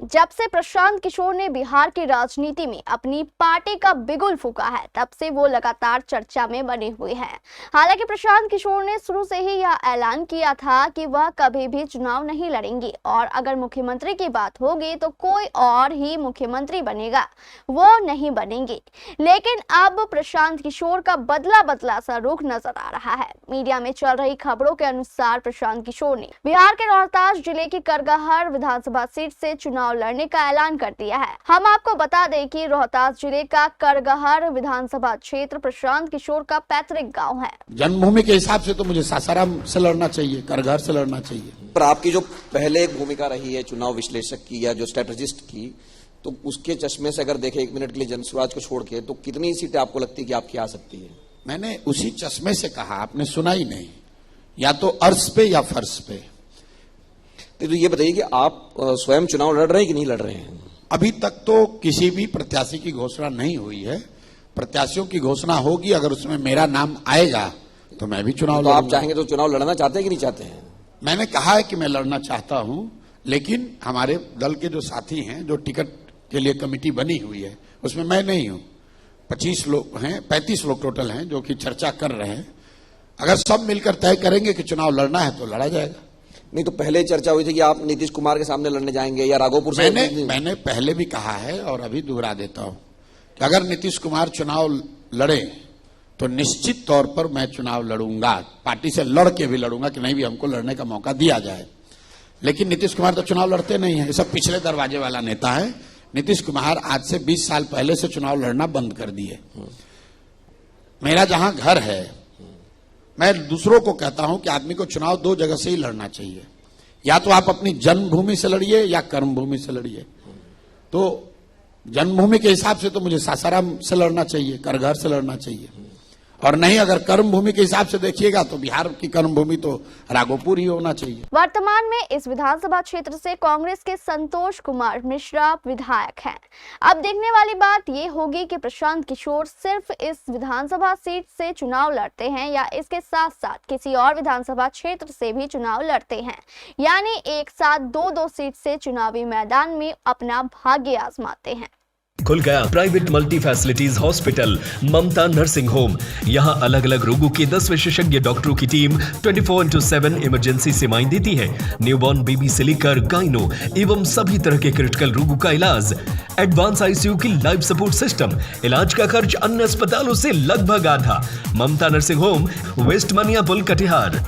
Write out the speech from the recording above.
जब से प्रशांत किशोर ने बिहार की राजनीति में अपनी पार्टी का बिगुल फूंका है, तब से वो लगातार चर्चा में बने हुए हैं। हालांकि प्रशांत किशोर ने शुरू से ही यह ऐलान किया था कि वह कभी भी चुनाव नहीं लड़ेंगे और अगर मुख्यमंत्री की बात होगी तो कोई और ही मुख्यमंत्री बनेगा, वो नहीं बनेंगे। लेकिन अब प्रशांत किशोर का बदला सा रुख नजर आ रहा है। मीडिया में चल रही खबरों के अनुसार प्रशांत किशोर ने बिहार के रोहतास जिले की करगहर विधानसभा सीट से चुनाव लड़ने का ऐलान कर दिया है। हम आपको बता दें कि रोहतास जिले का करगहर विधानसभा क्षेत्र प्रशांत किशोर का पैतृक गांव है। जन्मभूमि के हिसाब से तो मुझे सासाराम से लड़ना चाहिए, करगहर से लड़ना चाहिए। पर आपकी जो पहले एक भूमिका रही है चुनाव विश्लेषक की या जो स्ट्रेटेजिस्ट की, तो उसके चश्मे से अगर देखें 1 मिनट के लिए जनसुराज को छोड़ के, तो कितनी सीटें आपको लगती है कि आपकी आ सकती है? मैंने उसी चश्मे से कहा, आपने सुना ही नहीं। या तो अर्श पे या फर्श पे। तो ये बताइए कि आप स्वयं चुनाव लड़ रहे हैं कि नहीं लड़ रहे हैं? अभी तक तो किसी भी प्रत्याशी की घोषणा नहीं हुई है। प्रत्याशियों की घोषणा होगी, अगर उसमें मेरा नाम आएगा तो मैं भी चुनाव तो लड़ूंगा। आप चाहेंगे तो चुनाव लड़ना चाहते हैं कि नहीं चाहते हैं? मैंने कहा है कि मैं लड़ना चाहता हूं, लेकिन हमारे दल के जो साथी हैं, जो टिकट के लिए कमेटी बनी हुई है, उसमें मैं नहीं हूं। 25 लोग हैं, 35 लोग टोटल हैं जो कि चर्चा कर रहे हैं। अगर सब मिलकर तय करेंगे कि चुनाव लड़ना है तो लड़ा जाएगा। नहीं तो पहले चर्चा हुई थी कि आप नीतीश कुमार के सामने लड़ने जाएंगे या राघोपुर से। मैंने पहले भी कहा है और अभी दोहरा देता हूं कि अगर नीतीश कुमार चुनाव लड़े तो निश्चित तौर पर मैं चुनाव लड़ूंगा। पार्टी से लड़ के भी लड़ूंगा कि नहीं भी हमको लड़ने का मौका दिया जाए। लेकिन नीतीश कुमार तो चुनाव लड़ते नहीं है, ये सब पिछले दरवाजे वाला नेता है। नीतीश कुमार आज से 20 साल पहले से चुनाव लड़ना बंद कर दिए। मेरा जहां घर है, मैं दूसरों को कहता हूं कि आदमी को चुनाव 2 जगह से ही लड़ना चाहिए। या तो आप अपनी जन्मभूमि से लड़िए या कर्मभूमि से लड़िए। तो जन्मभूमि के हिसाब से तो मुझे सासाराम से लड़ना चाहिए, करगहर से लड़ना चाहिए। और नहीं, अगर कर्मभूमि के हिसाब से देखिएगा तो बिहार की कर्मभूमि तो राघोपुर ही होना चाहिए। वर्तमान में इस विधानसभा क्षेत्र से कांग्रेस के संतोष कुमार मिश्रा विधायक हैं। अब देखने वाली बात ये होगी कि प्रशांत किशोर सिर्फ इस विधानसभा सीट से चुनाव लड़ते हैं या इसके साथ साथ किसी और विधानसभा क्षेत्र से भी चुनाव लड़ते हैं, यानी एक साथ 2-2 सीट से चुनावी मैदान में अपना भाग्य आजमाते हैं। खुल गया प्राइवेट मल्टी फैसिलिटीज हॉस्पिटल ममता नर्सिंग होम। यहाँ अलग अलग रोगों के 10 विशेषज्ञ डॉक्टरों की टीम 24/7 इमरजेंसी सेवाएं देती है। न्यूबॉर्न बेबी से लेकर गाइनो एवं सभी तरह के क्रिटिकल रोगों का इलाज। एडवांस आईसीयू की लाइफ सपोर्ट सिस्टम। इलाज का खर्च अन्य अस्पतालों से लगभग आधा। ममता नर्सिंग होम, वेस्ट मनिया पुल, कटिहार।